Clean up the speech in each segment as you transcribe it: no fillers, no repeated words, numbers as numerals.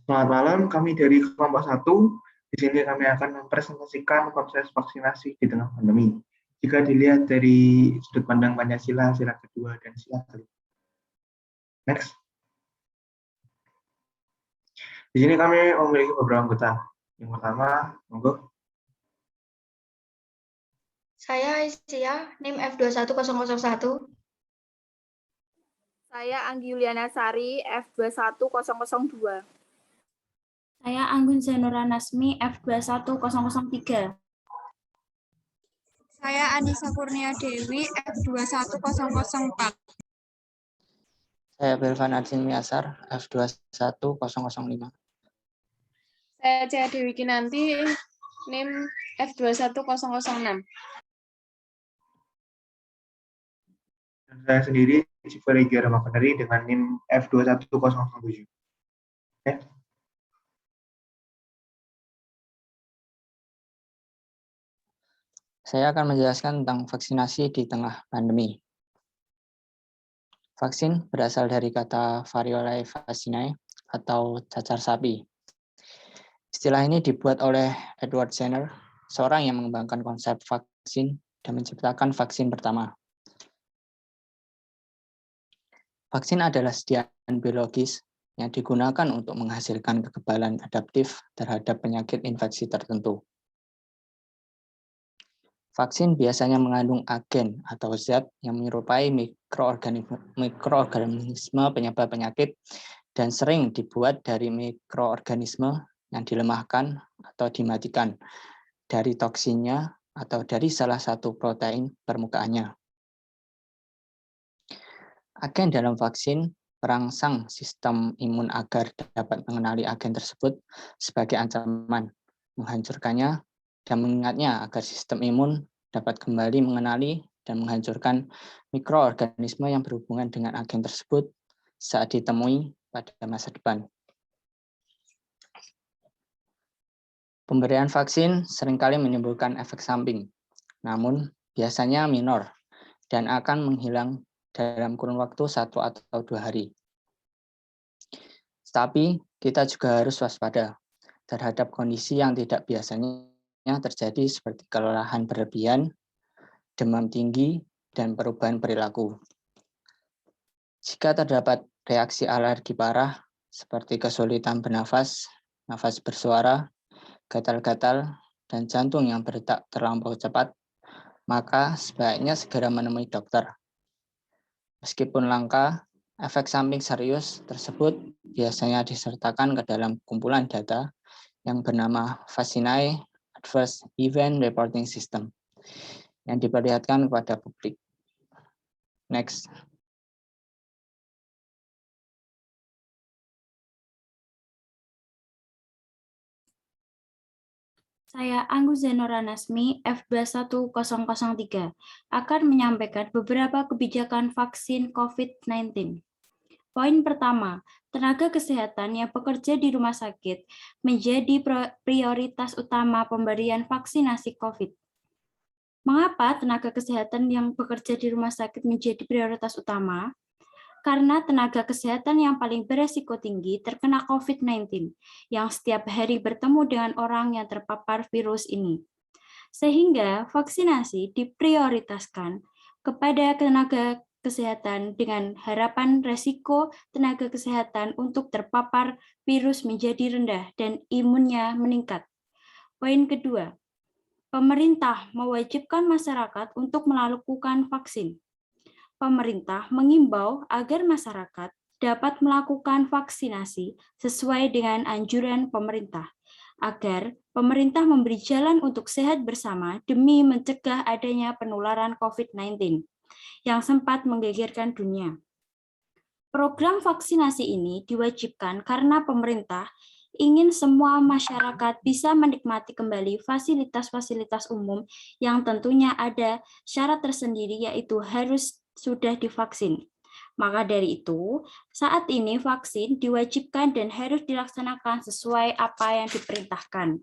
Selamat malam, kami dari kelompok 1. Di sini kami akan mempresentasikan proses vaksinasi di tengah pandemi. Jika dilihat dari sudut pandang Pancasila, sila kedua, dan sila kelima. Next. Di sini kami memiliki beberapa anggota. Yang pertama, monggo. Saya Aisyah, NIM F21001. Saya Anggi Yuliana Sari, F21002. Saya Anggun Zainura Nasmi, F21003. Saya Anissa Kurnia Dewi, F21004. Saya Belvan Adin Miasar, F21005. Saya Cia Dewi Kinanti, NIM F21006. Dan saya sendiri, Cifer Egi Ramakandari dengan NIM F21007. Oke. Saya akan menjelaskan tentang vaksinasi di tengah pandemi. Vaksin berasal dari kata Variolae Vaccinae atau cacar sapi. Istilah ini dibuat oleh Edward Jenner, seorang yang mengembangkan konsep vaksin dan menciptakan vaksin pertama. Vaksin adalah sediaan biologis yang digunakan untuk menghasilkan kekebalan adaptif terhadap penyakit infeksi tertentu. Vaksin biasanya mengandung agen atau zat yang menyerupai mikroorganisme penyebab penyakit dan sering dibuat dari mikroorganisme yang dilemahkan atau dimatikan dari toksinnya atau dari salah satu protein permukaannya. Agen dalam vaksin merangsang sistem imun agar dapat mengenali agen tersebut sebagai ancaman, menghancurkannya, dan mengingatnya agar sistem imun dapat kembali mengenali dan menghancurkan mikroorganisme yang berhubungan dengan agen tersebut saat ditemui pada masa depan. Pemberian vaksin seringkali menimbulkan efek samping, namun biasanya minor dan akan menghilang dalam kurun waktu 1 atau 2 hari. Tapi kita juga harus waspada terhadap kondisi yang tidak biasanya terjadi seperti kelelahan berlebihan, demam tinggi, dan perubahan perilaku. Jika terdapat reaksi alergi parah seperti kesulitan bernafas, nafas bersuara, gatal-gatal, dan jantung yang berdetak terlampau cepat, maka sebaiknya segera menemui dokter. Meskipun langka, efek samping serius tersebut biasanya disertakan ke dalam kumpulan data yang bernama Vaccinae Adverse Event Reporting System yang diperlihatkan kepada publik. Next. Saya Anggun Zainura Nasmi, F21003, akan menyampaikan beberapa kebijakan vaksin COVID-19. Poin pertama, tenaga kesehatan yang bekerja di rumah sakit menjadi prioritas utama pemberian vaksinasi COVID. Mengapa tenaga kesehatan yang bekerja di rumah sakit menjadi prioritas utama? Karena tenaga kesehatan yang paling beresiko tinggi terkena COVID-19, yang setiap hari bertemu dengan orang yang terpapar virus ini. Sehingga vaksinasi diprioritaskan kepada tenaga kesehatan dengan harapan resiko tenaga kesehatan untuk terpapar virus menjadi rendah dan imunnya meningkat. Poin kedua, pemerintah mewajibkan masyarakat untuk melakukan vaksin. Pemerintah mengimbau agar masyarakat dapat melakukan vaksinasi sesuai dengan anjuran pemerintah, agar pemerintah memberi jalan untuk sehat bersama demi mencegah adanya penularan COVID-19 yang sempat menggegerkan dunia. Program vaksinasi ini diwajibkan karena pemerintah ingin semua masyarakat bisa menikmati kembali fasilitas-fasilitas umum yang tentunya ada syarat tersendiri, yaitu harus sudah divaksin. Maka dari itu, saat ini vaksin diwajibkan dan harus dilaksanakan sesuai apa yang diperintahkan.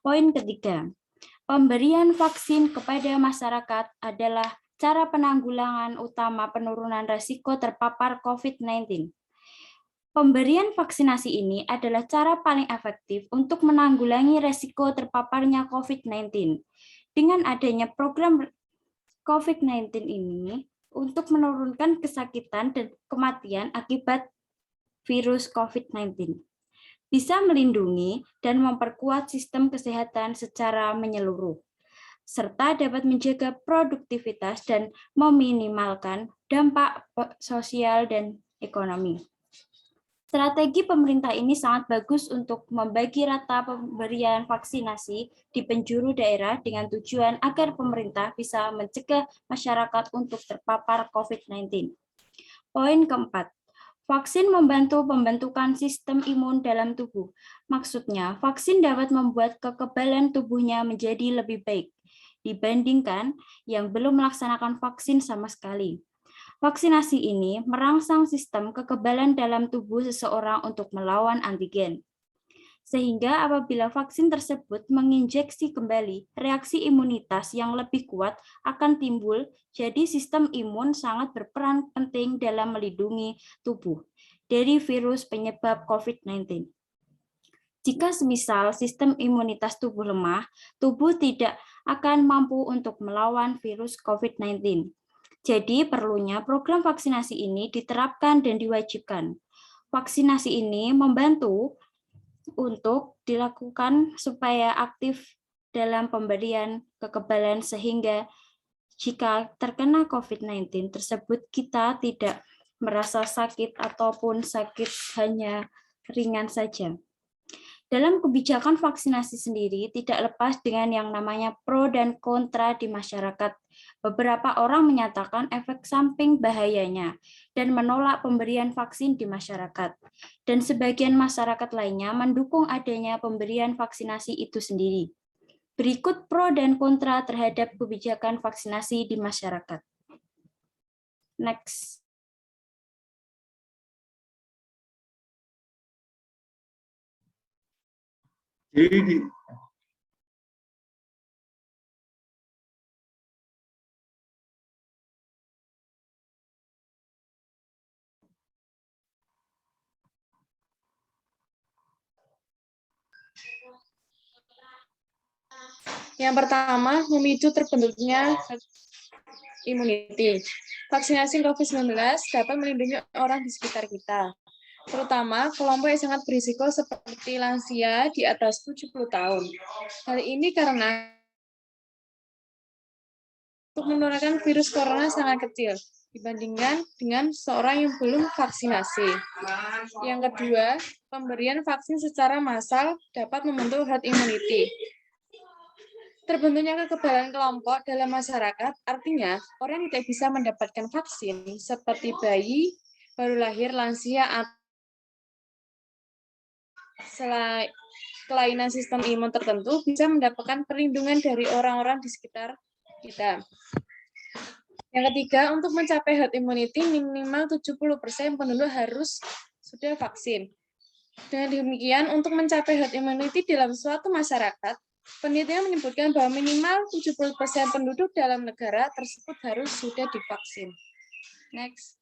Poin ketiga, pemberian vaksin kepada masyarakat adalah cara penanggulangan utama penurunan risiko terpapar COVID-19. Pemberian vaksinasi ini adalah cara paling efektif untuk menanggulangi resiko terpaparnya COVID-19. Dengan adanya program COVID-19 ini, untuk menurunkan kesakitan dan kematian akibat virus COVID-19, bisa melindungi dan memperkuat sistem kesehatan secara menyeluruh, serta dapat menjaga produktivitas dan meminimalkan dampak sosial dan ekonomi. Strategi pemerintah ini sangat bagus untuk membagi rata pemberian vaksinasi di penjuru daerah dengan tujuan agar pemerintah bisa mencegah masyarakat untuk terpapar COVID-19. Poin keempat, vaksin membantu pembentukan sistem imun dalam tubuh. Maksudnya, vaksin dapat membuat kekebalan tubuhnya menjadi lebih baik dibandingkan yang belum melaksanakan vaksin sama sekali. Vaksinasi ini merangsang sistem kekebalan dalam tubuh seseorang untuk melawan antigen. Sehingga apabila vaksin tersebut menginjeksi kembali, reaksi imunitas yang lebih kuat akan timbul, jadi sistem imun sangat berperan penting dalam melindungi tubuh dari virus penyebab COVID-19. Jika semisal sistem imunitas tubuh lemah, tubuh tidak akan mampu untuk melawan virus COVID-19. Jadi perlunya program vaksinasi ini diterapkan dan diwajibkan. Vaksinasi ini membantu untuk dilakukan supaya aktif dalam pemberian kekebalan sehingga jika terkena COVID-19 tersebut kita tidak merasa sakit ataupun sakit hanya ringan saja. Dalam kebijakan vaksinasi sendiri tidak lepas dengan yang namanya pro dan kontra di masyarakat. Beberapa orang menyatakan efek samping bahayanya dan menolak pemberian vaksin di masyarakat. Dan sebagian masyarakat lainnya mendukung adanya pemberian vaksinasi itu sendiri. Berikut pro dan kontra terhadap kebijakan vaksinasi di masyarakat. Next. Jadi Yang pertama, memicu terbentuknya herd immunity. Vaksinasi COVID-19 dapat melindungi orang di sekitar kita, terutama kelompok yang sangat berisiko seperti lansia di atas 70 tahun. Hal ini karena untuk menularkan virus corona sangat kecil dibandingkan dengan seorang yang belum vaksinasi. Yang kedua, pemberian vaksin secara massal dapat membentuk herd immunity. Terbentuknya kekebalan kelompok dalam masyarakat, artinya orang yang tidak bisa mendapatkan vaksin seperti bayi, baru lahir, lansia, atau kelainan sistem imun tertentu bisa mendapatkan perlindungan dari orang-orang di sekitar kita. Yang ketiga, untuk mencapai herd immunity, minimal 70% penduduk harus sudah vaksin. Dengan demikian, untuk mencapai herd immunity dalam suatu masyarakat, penelitian menyebutkan bahwa minimal 70% penduduk dalam negara tersebut harus sudah divaksin. Next.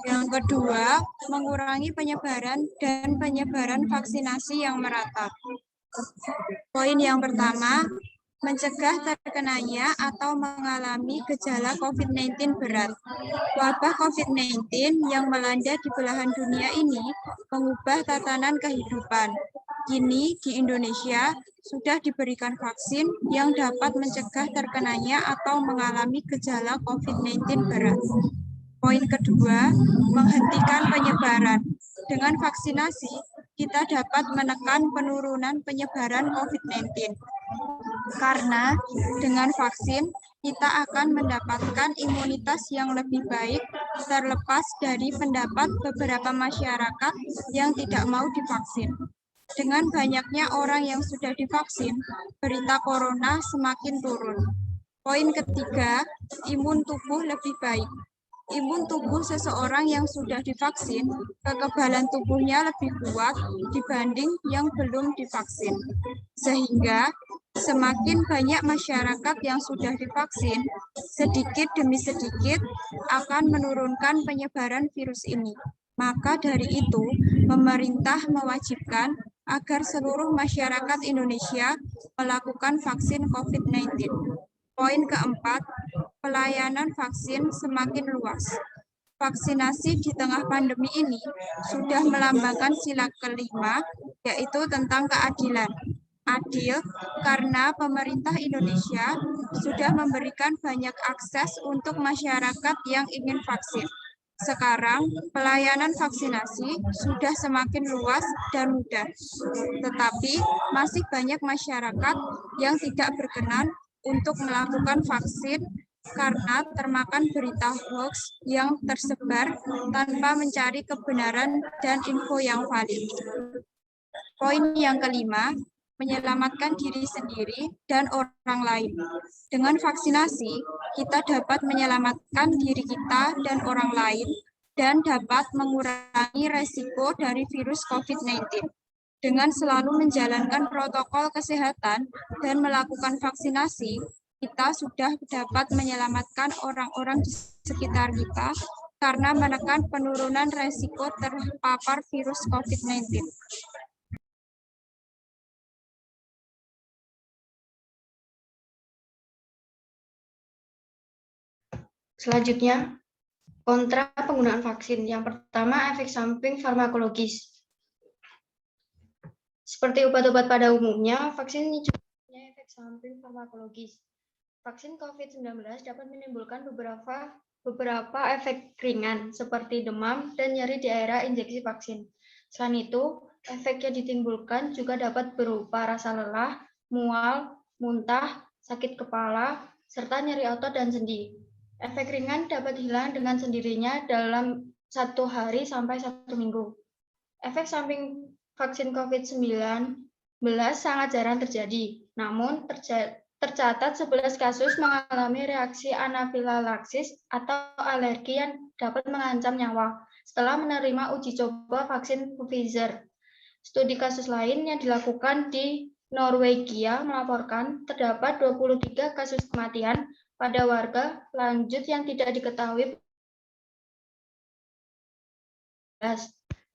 Yang kedua, mengurangi penyebaran dan penyebaran vaksinasi yang merata. Poin yang pertama, mencegah terkenanya atau mengalami gejala COVID-19 berat. Wabah COVID-19 yang melanda di belahan dunia ini mengubah tatanan kehidupan. Kini di Indonesia sudah diberikan vaksin yang dapat mencegah terkenanya atau mengalami gejala COVID-19 berat. Poin kedua, menghentikan penyebaran. Dengan vaksinasi, kita dapat menekan penurunan penyebaran COVID-19. Karena dengan vaksin, kita akan mendapatkan imunitas yang lebih baik, terlepas dari pendapat beberapa masyarakat yang tidak mau divaksin. Dengan banyaknya orang yang sudah divaksin, berita corona semakin turun. Poin ketiga, imun tubuh lebih baik. Imun tubuh seseorang yang sudah divaksin, kekebalan tubuhnya lebih kuat dibanding yang belum divaksin. Sehingga Semakin banyak masyarakat yang sudah divaksin, sedikit demi sedikit akan menurunkan penyebaran virus ini. Maka dari itu, pemerintah mewajibkan agar seluruh masyarakat Indonesia melakukan vaksin COVID-19. Poin keempat, pelayanan vaksin semakin luas. Vaksinasi di tengah pandemi ini sudah melambangkan sila kelima, yaitu tentang keadilan. Adil karena pemerintah Indonesia sudah memberikan banyak akses untuk masyarakat yang ingin vaksin. Sekarang, pelayanan vaksinasi sudah semakin luas dan mudah, tetapi masih banyak masyarakat yang tidak berkenan untuk melakukan vaksin karena termakan berita hoax yang tersebar tanpa mencari kebenaran dan info yang valid. Poin yang kelima, menyelamatkan diri sendiri dan orang lain. Dengan vaksinasi, kita dapat menyelamatkan diri kita dan orang lain dan dapat mengurangi resiko dari virus COVID-19. Dengan selalu menjalankan protokol kesehatan dan melakukan vaksinasi, kita sudah dapat menyelamatkan orang-orang di sekitar kita karena menekan penurunan resiko terpapar virus COVID-19. Selanjutnya, kontra penggunaan vaksin. Yang pertama, efek samping farmakologis. Seperti obat-obat pada umumnya, vaksin ini juga punya efek samping farmakologis. Vaksin COVID-19 dapat menimbulkan beberapa efek ringan, seperti demam dan nyeri di area injeksi vaksin. Selain itu, efek yang ditimbulkan juga dapat berupa rasa lelah, mual, muntah, sakit kepala, serta nyeri otot dan sendi. Efek ringan dapat hilang dengan sendirinya dalam 1 hari sampai 1 minggu. Efek samping vaksin COVID-19 sangat jarang terjadi, namun tercatat 11 kasus mengalami reaksi anafilaksis atau alergi yang dapat mengancam nyawa setelah menerima uji coba vaksin Pfizer. Studi kasus lain yang dilakukan di Norwegia melaporkan terdapat 23 kasus kematian pada warga lanjut yang tidak diketahui.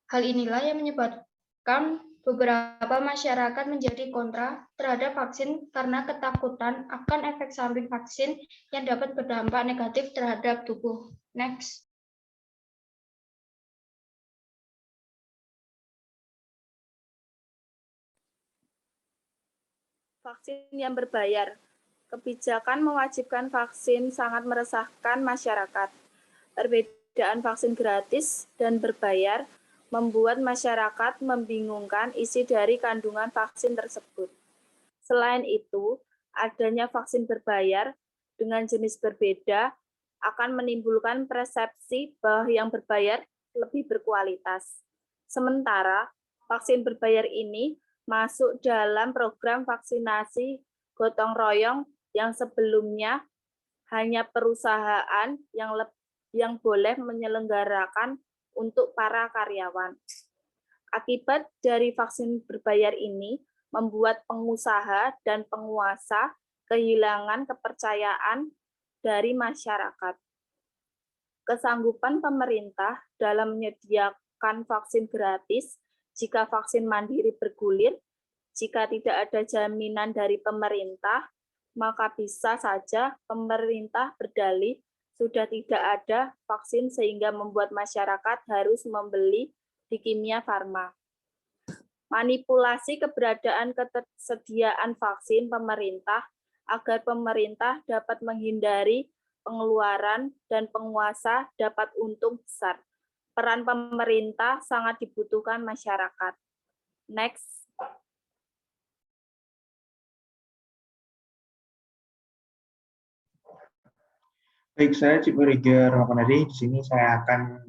Hal inilah yang menyebabkan beberapa masyarakat menjadi kontra terhadap vaksin karena ketakutan akan efek samping vaksin yang dapat berdampak negatif terhadap tubuh. Next. Vaksin yang berbayar. Kebijakan mewajibkan vaksin sangat meresahkan masyarakat. Perbedaan vaksin gratis dan berbayar membuat masyarakat membingungkan isi dari kandungan vaksin tersebut. Selain itu, adanya vaksin berbayar dengan jenis berbeda akan menimbulkan persepsi bahwa yang berbayar lebih berkualitas. Sementara, vaksin berbayar ini masuk dalam program vaksinasi gotong royong yang sebelumnya hanya perusahaan yang boleh menyelenggarakan untuk para karyawan. Akibat dari vaksin berbayar ini membuat pengusaha dan penguasa kehilangan kepercayaan dari masyarakat. Kesanggupan pemerintah dalam menyediakan vaksin gratis jika vaksin mandiri bergulir, jika tidak ada jaminan dari pemerintah, maka bisa saja pemerintah berdalih sudah tidak ada vaksin sehingga membuat masyarakat harus membeli di Kimia Farma. Manipulasi keberadaan ketersediaan vaksin pemerintah agar pemerintah dapat menghindari pengeluaran dan penguasa dapat untung besar. Peran pemerintah sangat dibutuhkan masyarakat. Next. Baik, saya Cik Riger Makonadi. Di sini saya akan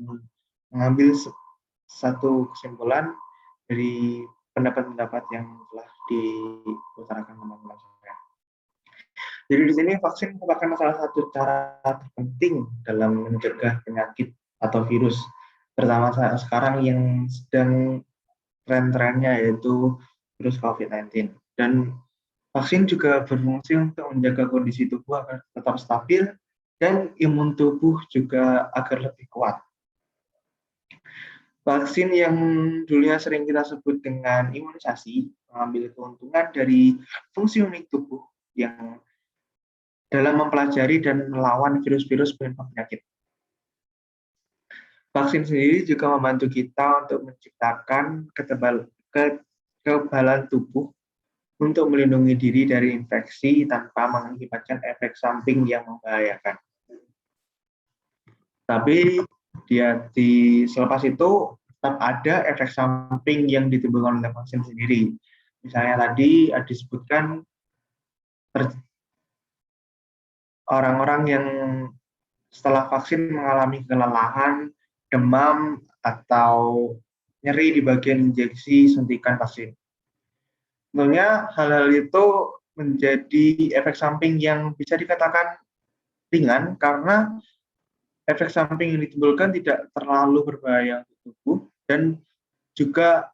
mengambil satu kesimpulan dari pendapat-pendapat yang telah diutarakan teman-teman saya. Jadi di sini vaksin merupakan salah satu cara terpenting dalam mencegah penyakit atau virus, terutama sekarang yang sedang tren-trennya yaitu virus COVID-19. Dan Vaksin juga berfungsi untuk menjaga kondisi tubuh agar tetap stabil dan imun tubuh juga agar lebih kuat. Vaksin yang dulunya sering kita sebut dengan imunisasi mengambil keuntungan dari fungsi unik tubuh yang dalam mempelajari dan melawan virus-virus penyakit. Vaksin sendiri juga membantu kita untuk menciptakan kekebalan tubuh untuk melindungi diri dari infeksi tanpa mengakibatkan efek samping yang membahayakan. Tapi selepas itu tetap ada efek samping yang ditimbulkan oleh vaksin sendiri. Misalnya tadi disebutkan orang-orang yang setelah vaksin mengalami kelelahan, demam, atau nyeri di bagian injeksi suntikan vaksin. Tentunya hal-hal itu menjadi efek samping yang bisa dikatakan ringan karena efek samping yang ditimbulkan tidak terlalu berbahaya untuk tubuh dan juga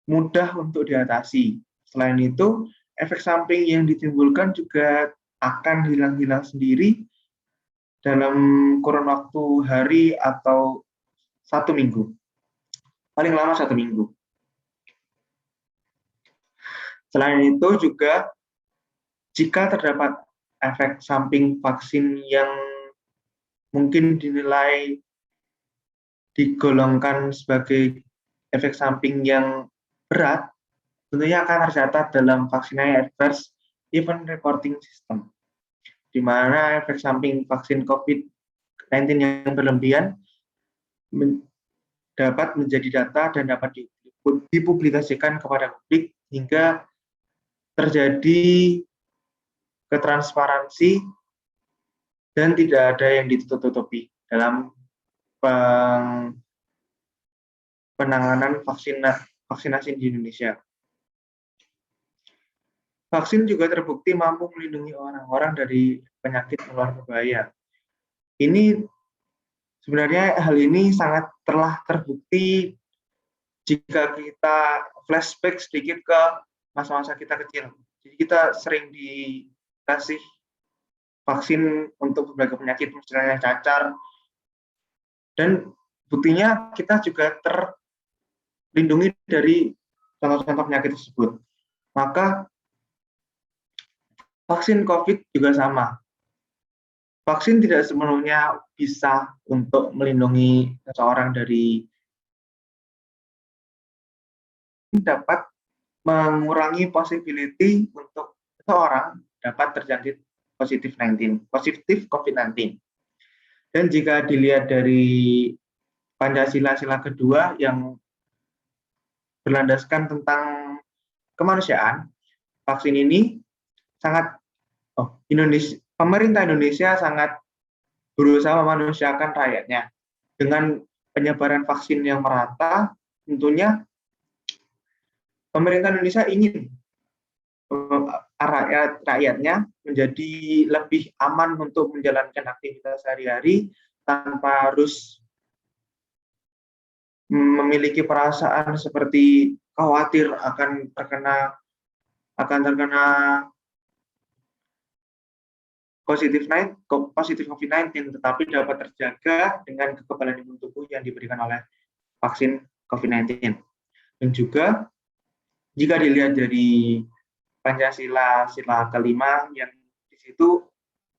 mudah untuk diatasi. Selain itu, efek samping yang ditimbulkan juga akan hilang-hilang sendiri dalam kurun waktu hari atau 1 minggu. Paling lama 1 minggu. Selain itu juga, jika terdapat efek samping vaksin yang mungkin dinilai digolongkan sebagai efek samping yang berat, tentunya akan tercatat dalam Vaccinated Adverse Event Reporting System, di mana efek samping vaksin COVID-19 yang berlebihan dapat menjadi data dan dapat dipublikasikan kepada publik hingga terjadi ketransparansi dan tidak ada yang ditutup-tutupi dalam penanganan vaksinasi di Indonesia. Vaksin juga terbukti mampu melindungi orang-orang dari penyakit menular berbahaya. Hal ini sangat telah terbukti jika kita flashback sedikit ke masa-masa kita kecil. Jadi kita sering dikasih vaksin untuk berbagai penyakit, misalnya cacar, dan buktinya kita juga terlindungi dari contoh-contoh penyakit tersebut. Maka vaksin COVID juga sama. Vaksin tidak sepenuhnya bisa untuk melindungi seseorang dapat mengurangi possibility untuk seseorang dapat terjangkit positif COVID-19. Dan jika dilihat dari Pancasila sila kedua yang berlandaskan tentang kemanusiaan, vaksin ini pemerintah Indonesia sangat berusaha memanusiakan rakyatnya dengan penyebaran vaksin yang merata. Tentunya pemerintah Indonesia ingin rakyatnya menjadi lebih aman untuk menjalankan aktivitas sehari-hari tanpa harus memiliki perasaan seperti khawatir akan terkena positif COVID-19, tetapi dapat terjaga dengan kekebalan imun tubuh yang diberikan oleh vaksin COVID-19. Dan juga jika dilihat dari Pancasila sila kelima yang di situ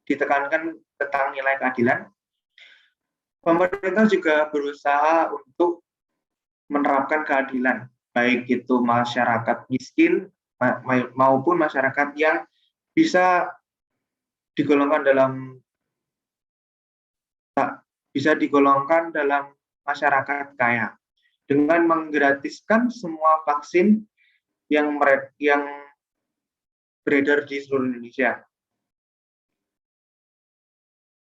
ditekankan tentang nilai keadilan, pemerintah juga berusaha untuk menerapkan keadilan, baik itu masyarakat miskin maupun masyarakat yang bisa digolongkan dalam masyarakat kaya dengan menggratiskan semua vaksin yang beredar di seluruh Indonesia.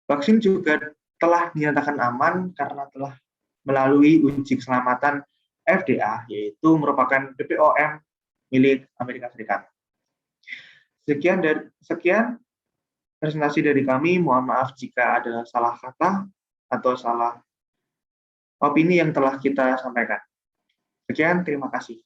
Vaksin juga telah dinyatakan aman karena telah melalui uji keselamatan FDA, yaitu merupakan BPOM milik Amerika Serikat. Sekian presentasi dari kami. Mohon maaf jika ada salah kata atau salah opini yang telah kita sampaikan. Sekian, terima kasih.